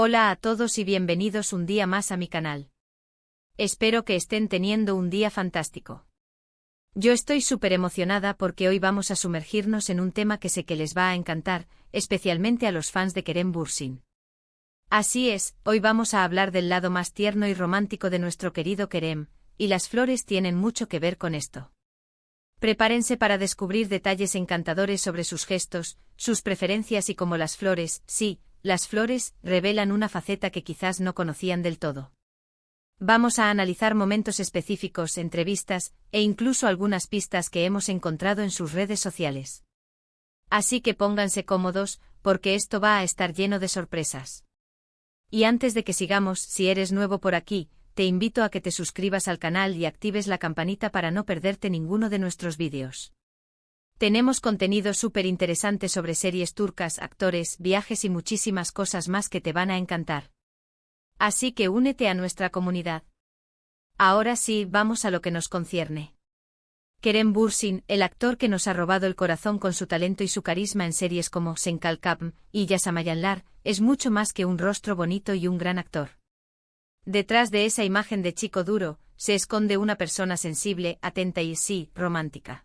Hola a todos y bienvenidos un día más a mi canal. Espero que estén teniendo un día fantástico. Yo estoy súper emocionada porque hoy vamos a sumergirnos en un tema que sé que les va a encantar, especialmente a los fans de Kerem Bürsin. Así es, hoy vamos a hablar del lado más tierno y romántico de nuestro querido Kerem, y las flores tienen mucho que ver con esto. Prepárense para descubrir detalles encantadores sobre sus gestos, sus preferencias y cómo las flores, sí, las flores, revelan una faceta que quizás no conocían del todo. Vamos a analizar momentos específicos, entrevistas, e incluso algunas pistas que hemos encontrado en sus redes sociales. Así que pónganse cómodos, porque esto va a estar lleno de sorpresas. Y antes de que sigamos, si eres nuevo por aquí, te invito a que te suscribas al canal y actives la campanita para no perderte ninguno de nuestros vídeos. Tenemos contenido súper interesante sobre series turcas, actores, viajes y muchísimas cosas más que te van a encantar. Así que únete a nuestra comunidad. Ahora sí, vamos a lo que nos concierne. Kerem Bürsin, el actor que nos ha robado el corazón con su talento y su carisma en series como Sen Kalkam y Yaşamayanlar, es mucho más que un rostro bonito y un gran actor. Detrás de esa imagen de chico duro, se esconde una persona sensible, atenta y sí, romántica.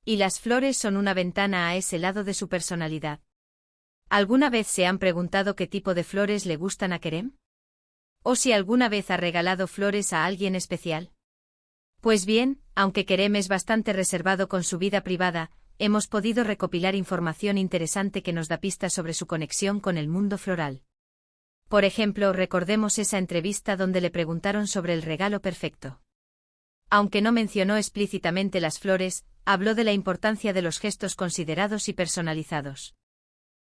Y las flores son una ventana a ese lado de su personalidad. ¿Alguna vez se han preguntado qué tipo de flores le gustan a Kerem? ¿O si alguna vez ha regalado flores a alguien especial? Pues bien, aunque Kerem es bastante reservado con su vida privada, hemos podido recopilar información interesante que nos da pistas sobre su conexión con el mundo floral. Por ejemplo, recordemos esa entrevista donde le preguntaron sobre el regalo perfecto. Aunque no mencionó explícitamente las flores, habló de la importancia de los gestos considerados y personalizados.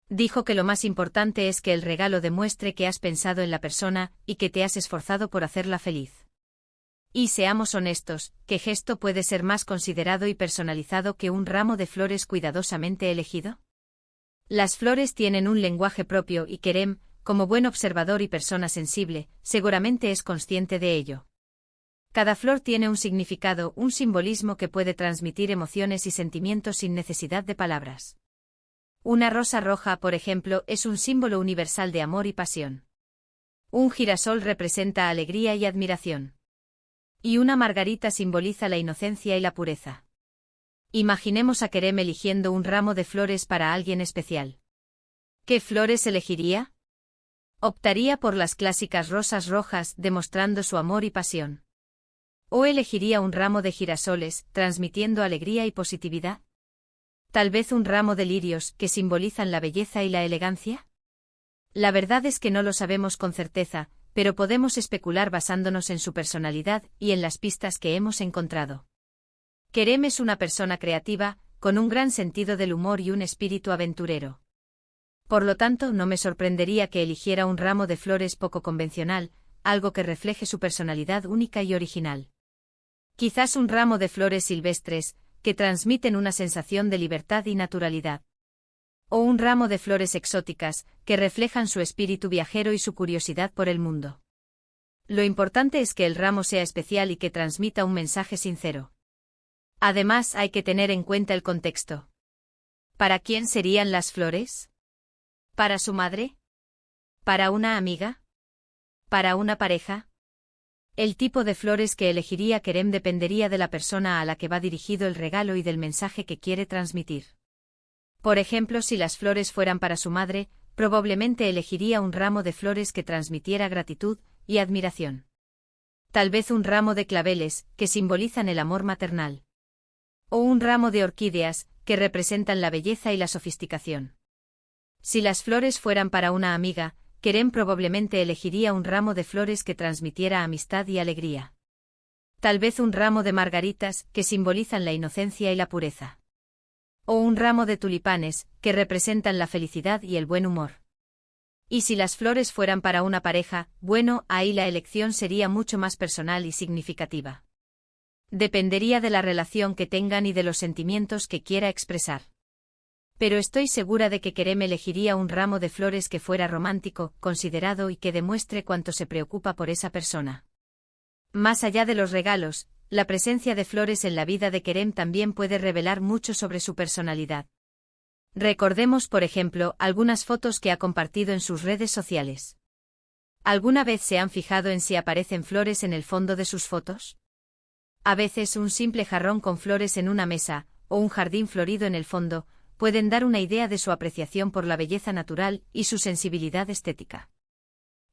Dijo que lo más importante es que el regalo demuestre que has pensado en la persona y que te has esforzado por hacerla feliz. Y seamos honestos, ¿qué gesto puede ser más considerado y personalizado que un ramo de flores cuidadosamente elegido? Las flores tienen un lenguaje propio y Kerem, como buen observador y persona sensible, seguramente es consciente de ello. Cada flor tiene un significado, un simbolismo que puede transmitir emociones y sentimientos sin necesidad de palabras. Una rosa roja, por ejemplo, es un símbolo universal de amor y pasión. Un girasol representa alegría y admiración. Y una margarita simboliza la inocencia y la pureza. Imaginemos a Kerem eligiendo un ramo de flores para alguien especial. ¿Qué flores elegiría? Optaría por las clásicas rosas rojas, demostrando su amor y pasión. ¿O elegiría un ramo de girasoles, transmitiendo alegría y positividad? ¿Tal vez un ramo de lirios, que simbolizan la belleza y la elegancia? La verdad es que no lo sabemos con certeza, pero podemos especular basándonos en su personalidad y en las pistas que hemos encontrado. Kerem es una persona creativa, con un gran sentido del humor y un espíritu aventurero. Por lo tanto, no me sorprendería que eligiera un ramo de flores poco convencional, algo que refleje su personalidad única y original. Quizás un ramo de flores silvestres, que transmiten una sensación de libertad y naturalidad. O un ramo de flores exóticas, que reflejan su espíritu viajero y su curiosidad por el mundo. Lo importante es que el ramo sea especial y que transmita un mensaje sincero. Además, hay que tener en cuenta el contexto. ¿Para quién serían las flores? ¿Para su madre? ¿Para una amiga? ¿Para una pareja? El tipo de flores que elegiría Kerem dependería de la persona a la que va dirigido el regalo y del mensaje que quiere transmitir. Por ejemplo, si las flores fueran para su madre, probablemente elegiría un ramo de flores que transmitiera gratitud y admiración. Tal vez un ramo de claveles, que simbolizan el amor maternal. O un ramo de orquídeas, que representan la belleza y la sofisticación. Si las flores fueran para una amiga, Kerem probablemente elegiría un ramo de flores que transmitiera amistad y alegría. Tal vez un ramo de margaritas, que simbolizan la inocencia y la pureza. O un ramo de tulipanes, que representan la felicidad y el buen humor. Y si las flores fueran para una pareja, bueno, ahí la elección sería mucho más personal y significativa. Dependería de la relación que tengan y de los sentimientos que quiera expresar. Pero estoy segura de que Kerem elegiría un ramo de flores que fuera romántico, considerado y que demuestre cuánto se preocupa por esa persona. Más allá de los regalos, la presencia de flores en la vida de Kerem también puede revelar mucho sobre su personalidad. Recordemos, por ejemplo, algunas fotos que ha compartido en sus redes sociales. ¿Alguna vez se han fijado en si aparecen flores en el fondo de sus fotos? A veces un simple jarrón con flores en una mesa, o un jardín florido en el fondo, pueden dar una idea de su apreciación por la belleza natural y su sensibilidad estética.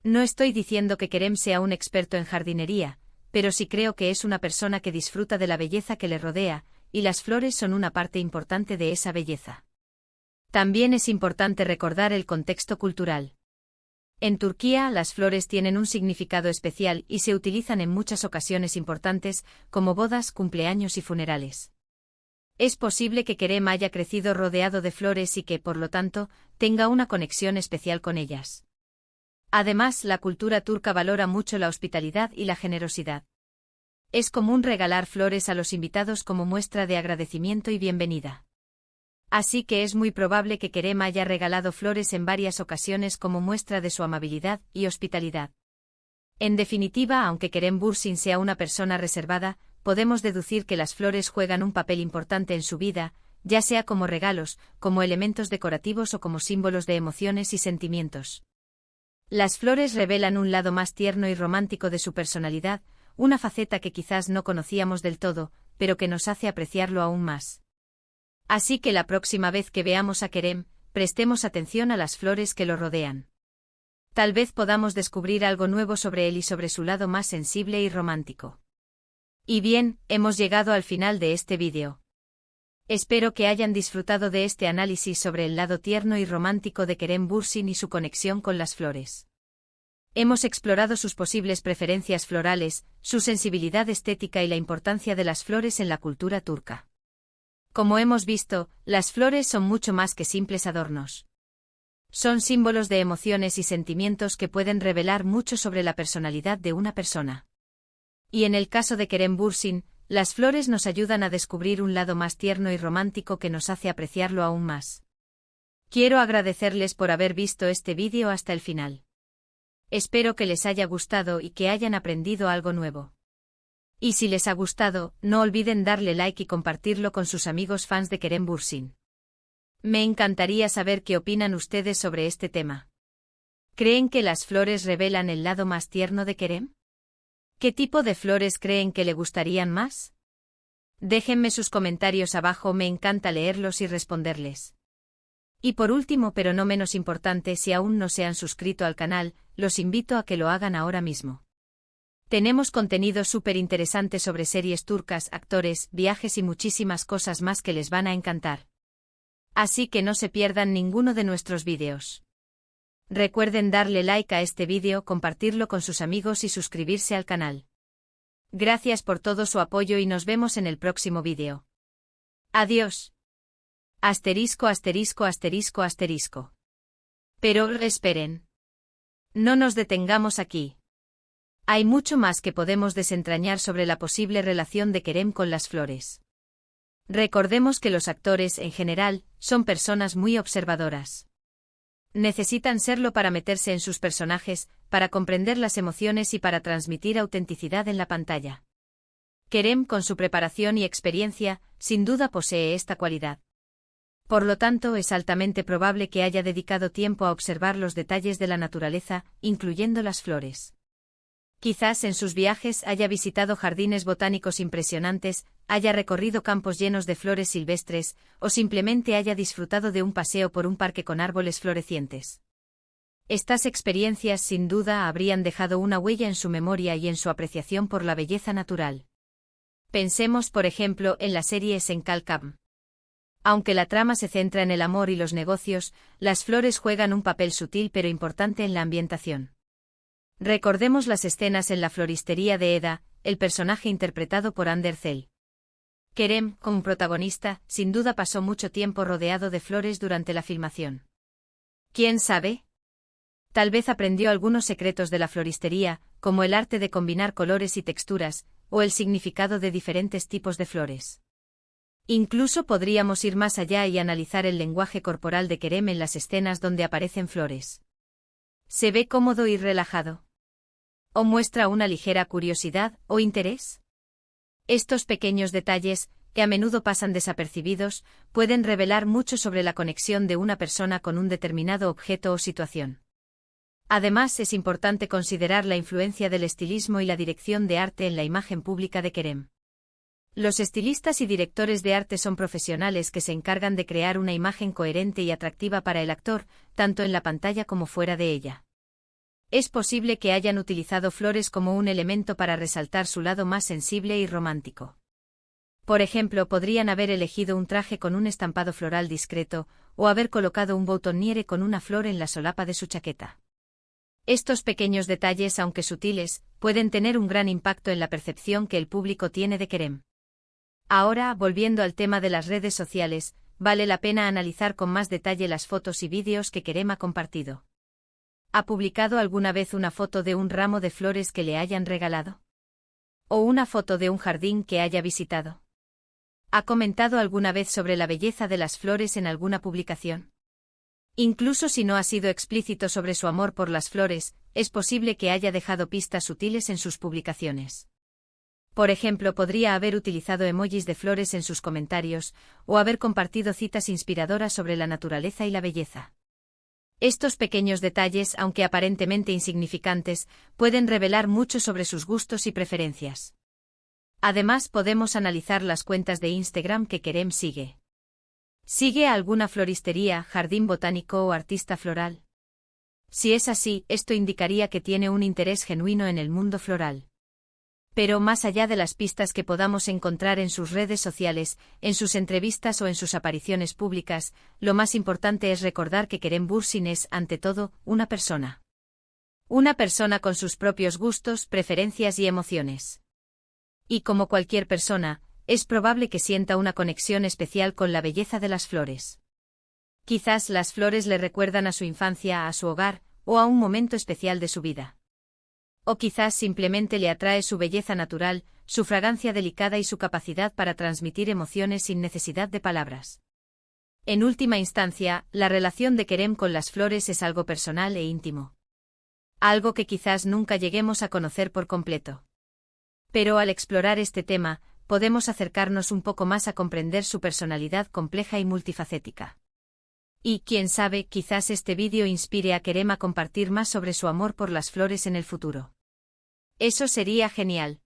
No estoy diciendo que Kerem sea un experto en jardinería, pero sí creo que es una persona que disfruta de la belleza que le rodea, y las flores son una parte importante de esa belleza. También es importante recordar el contexto cultural. En Turquía, las flores tienen un significado especial y se utilizan en muchas ocasiones importantes, como bodas, cumpleaños y funerales. Es posible que Kerem haya crecido rodeado de flores y que, por lo tanto, tenga una conexión especial con ellas. Además, la cultura turca valora mucho la hospitalidad y la generosidad. Es común regalar flores a los invitados como muestra de agradecimiento y bienvenida. Así que es muy probable que Kerem haya regalado flores en varias ocasiones como muestra de su amabilidad y hospitalidad. En definitiva, aunque Kerem Bürsin sea una persona reservada, podemos deducir que las flores juegan un papel importante en su vida, ya sea como regalos, como elementos decorativos o como símbolos de emociones y sentimientos. Las flores revelan un lado más tierno y romántico de su personalidad, una faceta que quizás no conocíamos del todo, pero que nos hace apreciarlo aún más. Así que la próxima vez que veamos a Kerem, prestemos atención a las flores que lo rodean. Tal vez podamos descubrir algo nuevo sobre él y sobre su lado más sensible y romántico. Y bien, hemos llegado al final de este vídeo. Espero que hayan disfrutado de este análisis sobre el lado tierno y romántico de Kerem Bürsin y su conexión con las flores. Hemos explorado sus posibles preferencias florales, su sensibilidad estética y la importancia de las flores en la cultura turca. Como hemos visto, las flores son mucho más que simples adornos. Son símbolos de emociones y sentimientos que pueden revelar mucho sobre la personalidad de una persona. Y en el caso de Kerem Bürsin, las flores nos ayudan a descubrir un lado más tierno y romántico que nos hace apreciarlo aún más. Quiero agradecerles por haber visto este vídeo hasta el final. Espero que les haya gustado y que hayan aprendido algo nuevo. Y si les ha gustado, no olviden darle like y compartirlo con sus amigos fans de Kerem Bürsin. Me encantaría saber qué opinan ustedes sobre este tema. ¿Creen que las flores revelan el lado más tierno de Kerem? ¿Qué tipo de flores creen que le gustarían más? Déjenme sus comentarios abajo, me encanta leerlos y responderles. Y por último, pero no menos importante, si aún no se han suscrito al canal, los invito a que lo hagan ahora mismo. Tenemos contenido súper interesante sobre series turcas, actores, viajes y muchísimas cosas más que les van a encantar. Así que no se pierdan ninguno de nuestros vídeos. Recuerden darle like a este vídeo, compartirlo con sus amigos y suscribirse al canal. Gracias por todo su apoyo y nos vemos en el próximo vídeo. Adiós. Asterisco, asterisco, asterisco, asterisco. Pero esperen. No nos detengamos aquí. Hay mucho más que podemos desentrañar sobre la posible relación de Kerem con las flores. Recordemos que los actores, en general, son personas muy observadoras. Necesitan serlo para meterse en sus personajes, para comprender las emociones y para transmitir autenticidad en la pantalla. Kerem, con su preparación y experiencia, sin duda posee esta cualidad. Por lo tanto, es altamente probable que haya dedicado tiempo a observar los detalles de la naturaleza, incluyendo las flores. Quizás en sus viajes haya visitado jardines botánicos impresionantes, haya recorrido campos llenos de flores silvestres, o simplemente haya disfrutado de un paseo por un parque con árboles florecientes. Estas experiencias sin duda habrían dejado una huella en su memoria y en su apreciación por la belleza natural. Pensemos, por ejemplo, en la serie Senkal Kabm. Aunque la trama se centra en el amor y los negocios, las flores juegan un papel sutil pero importante en la ambientación. Recordemos las escenas en la floristería de Eda, el personaje interpretado por Hande Erçel. Kerem, como protagonista, sin duda pasó mucho tiempo rodeado de flores durante la filmación. ¿Quién sabe? Tal vez aprendió algunos secretos de la floristería, como el arte de combinar colores y texturas, o el significado de diferentes tipos de flores. Incluso podríamos ir más allá y analizar el lenguaje corporal de Kerem en las escenas donde aparecen flores. ¿Se ve cómodo y relajado? ¿O muestra una ligera curiosidad o interés? Estos pequeños detalles, que a menudo pasan desapercibidos, pueden revelar mucho sobre la conexión de una persona con un determinado objeto o situación. Además, es importante considerar la influencia del estilismo y la dirección de arte en la imagen pública de Kerem. Los estilistas y directores de arte son profesionales que se encargan de crear una imagen coherente y atractiva para el actor, tanto en la pantalla como fuera de ella. Es posible que hayan utilizado flores como un elemento para resaltar su lado más sensible y romántico. Por ejemplo, podrían haber elegido un traje con un estampado floral discreto, o haber colocado un boutonniere con una flor en la solapa de su chaqueta. Estos pequeños detalles, aunque sutiles, pueden tener un gran impacto en la percepción que el público tiene de Kerem. Ahora, volviendo al tema de las redes sociales, vale la pena analizar con más detalle las fotos y vídeos que Kerem ha compartido. ¿Ha publicado alguna vez una foto de un ramo de flores que le hayan regalado? ¿O una foto de un jardín que haya visitado? ¿Ha comentado alguna vez sobre la belleza de las flores en alguna publicación? Incluso si no ha sido explícito sobre su amor por las flores, es posible que haya dejado pistas sutiles en sus publicaciones. Por ejemplo, podría haber utilizado emojis de flores en sus comentarios, o haber compartido citas inspiradoras sobre la naturaleza y la belleza. Estos pequeños detalles, aunque aparentemente insignificantes, pueden revelar mucho sobre sus gustos y preferencias. Además, podemos analizar las cuentas de Instagram que Kerem sigue. ¿Sigue a alguna floristería, jardín botánico o artista floral? Si es así, esto indicaría que tiene un interés genuino en el mundo floral. Pero más allá de las pistas que podamos encontrar en sus redes sociales, en sus entrevistas o en sus apariciones públicas, lo más importante es recordar que Kerem Bürsin es, ante todo, una persona. Una persona con sus propios gustos, preferencias y emociones. Y como cualquier persona, es probable que sienta una conexión especial con la belleza de las flores. Quizás las flores le recuerdan a su infancia, a su hogar, o a un momento especial de su vida. O quizás simplemente le atrae su belleza natural, su fragancia delicada y su capacidad para transmitir emociones sin necesidad de palabras. En última instancia, la relación de Kerem con las flores es algo personal e íntimo. Algo que quizás nunca lleguemos a conocer por completo. Pero al explorar este tema, podemos acercarnos un poco más a comprender su personalidad compleja y multifacética. Y, quién sabe, quizás este vídeo inspire a Kerem a compartir más sobre su amor por las flores en el futuro. Eso sería genial.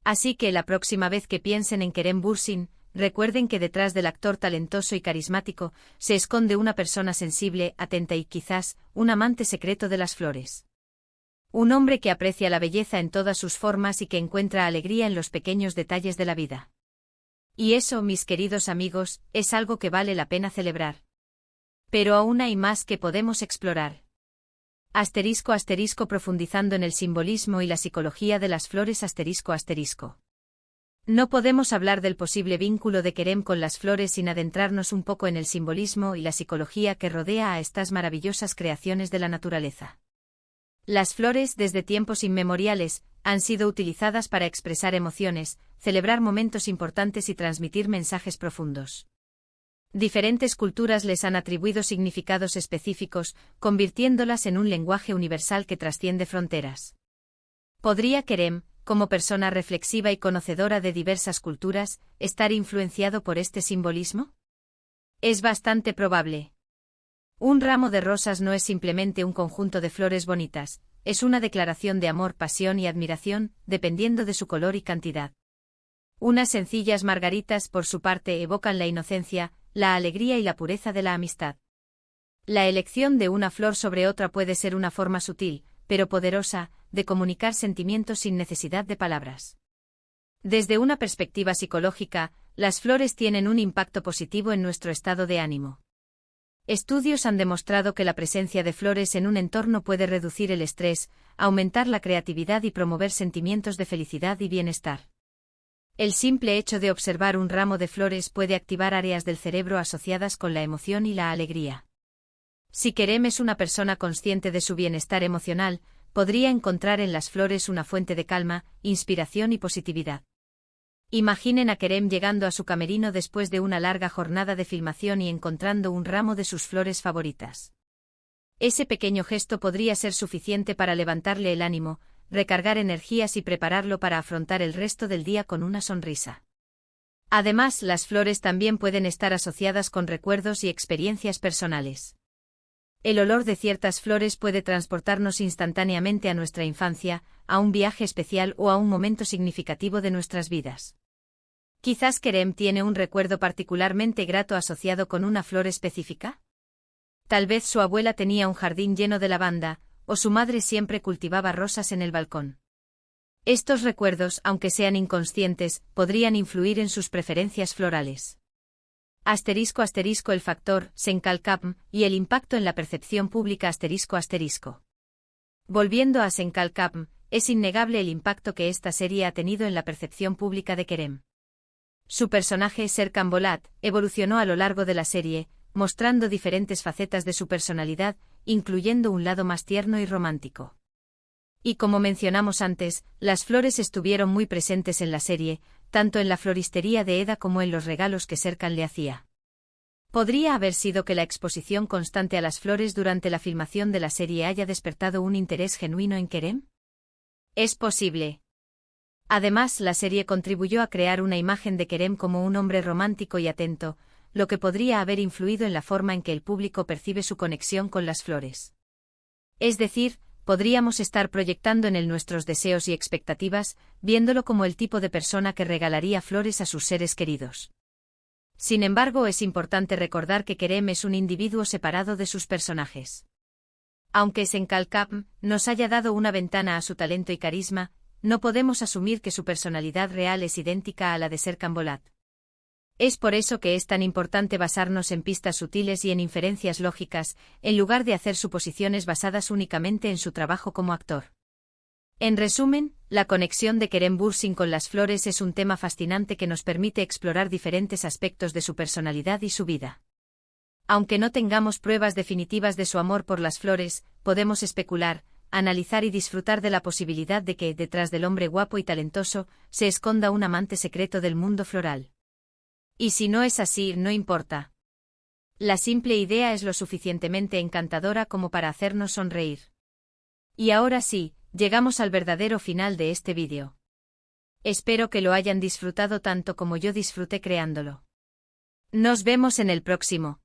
Así que la próxima vez que piensen en Kerem Bürsin, recuerden que detrás del actor talentoso y carismático, se esconde una persona sensible, atenta y quizás, un amante secreto de las flores. Un hombre que aprecia la belleza en todas sus formas y que encuentra alegría en los pequeños detalles de la vida. Y eso, mis queridos amigos, es algo que vale la pena celebrar. Pero aún hay más que podemos explorar. *** profundizando en el simbolismo y la psicología de las flores ***. No podemos hablar del posible vínculo de Kerem con las flores sin adentrarnos un poco en el simbolismo y la psicología que rodea a estas maravillosas creaciones de la naturaleza. Las flores, desde tiempos inmemoriales, han sido utilizadas para expresar emociones, celebrar momentos importantes y transmitir mensajes profundos. Diferentes culturas les han atribuido significados específicos, convirtiéndolas en un lenguaje universal que trasciende fronteras. ¿Podría Kerem, como persona reflexiva y conocedora de diversas culturas, estar influenciado por este simbolismo? Es bastante probable. Un ramo de rosas no es simplemente un conjunto de flores bonitas, es una declaración de amor, pasión y admiración, dependiendo de su color y cantidad. Unas sencillas margaritas, por su parte, evocan la inocencia, la alegría y la pureza de la amistad. La elección de una flor sobre otra puede ser una forma sutil, pero poderosa, de comunicar sentimientos sin necesidad de palabras. Desde una perspectiva psicológica, las flores tienen un impacto positivo en nuestro estado de ánimo. Estudios han demostrado que la presencia de flores en un entorno puede reducir el estrés, aumentar la creatividad y promover sentimientos de felicidad y bienestar. El simple hecho de observar un ramo de flores puede activar áreas del cerebro asociadas con la emoción y la alegría. Si Kerem es una persona consciente de su bienestar emocional, podría encontrar en las flores una fuente de calma, inspiración y positividad. Imaginen a Kerem llegando a su camerino después de una larga jornada de filmación y encontrando un ramo de sus flores favoritas. Ese pequeño gesto podría ser suficiente para levantarle el ánimo, recargar energías y prepararlo para afrontar el resto del día con una sonrisa. Además, las flores también pueden estar asociadas con recuerdos y experiencias personales. El olor de ciertas flores puede transportarnos instantáneamente a nuestra infancia, a un viaje especial o a un momento significativo de nuestras vidas. Quizás Kerem tiene un recuerdo particularmente grato asociado con una flor específica. Tal vez su abuela tenía un jardín lleno de lavanda, o su madre siempre cultivaba rosas en el balcón. Estos recuerdos, aunque sean inconscientes, podrían influir en sus preferencias florales. *** El factor Senkalkapm y el impacto en la percepción pública ***. Volviendo a Senkalkapm, es innegable el impacto que esta serie ha tenido en la percepción pública de Kerem. Su personaje Serkan Bolat evolucionó a lo largo de la serie, mostrando diferentes facetas de su personalidad, incluyendo un lado más tierno y romántico. Y como mencionamos antes, las flores estuvieron muy presentes en la serie, tanto en la floristería de Eda como en los regalos que Serkan le hacía. ¿Podría haber sido que la exposición constante a las flores durante la filmación de la serie haya despertado un interés genuino en Kerem? Es posible. Además, la serie contribuyó a crear una imagen de Kerem como un hombre romántico y atento, lo que podría haber influido en la forma en que el público percibe su conexión con las flores. Es decir, podríamos estar proyectando en él nuestros deseos y expectativas, viéndolo como el tipo de persona que regalaría flores a sus seres queridos. Sin embargo, es importante recordar que Kerem es un individuo separado de sus personajes. Aunque Senkalkapm nos haya dado una ventana a su talento y carisma, no podemos asumir que su personalidad real es idéntica a la de Serkan Bolat. Es por eso que es tan importante basarnos en pistas sutiles y en inferencias lógicas, en lugar de hacer suposiciones basadas únicamente en su trabajo como actor. En resumen, la conexión de Kerem Bürsin con las flores es un tema fascinante que nos permite explorar diferentes aspectos de su personalidad y su vida. Aunque no tengamos pruebas definitivas de su amor por las flores, podemos especular, analizar y disfrutar de la posibilidad de que, detrás del hombre guapo y talentoso, se esconda un amante secreto del mundo floral. Y si no es así, no importa. La simple idea es lo suficientemente encantadora como para hacernos sonreír. Y ahora sí, llegamos al verdadero final de este vídeo. Espero que lo hayan disfrutado tanto como yo disfruté creándolo. Nos vemos en el próximo.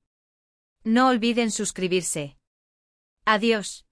No olviden suscribirse. Adiós.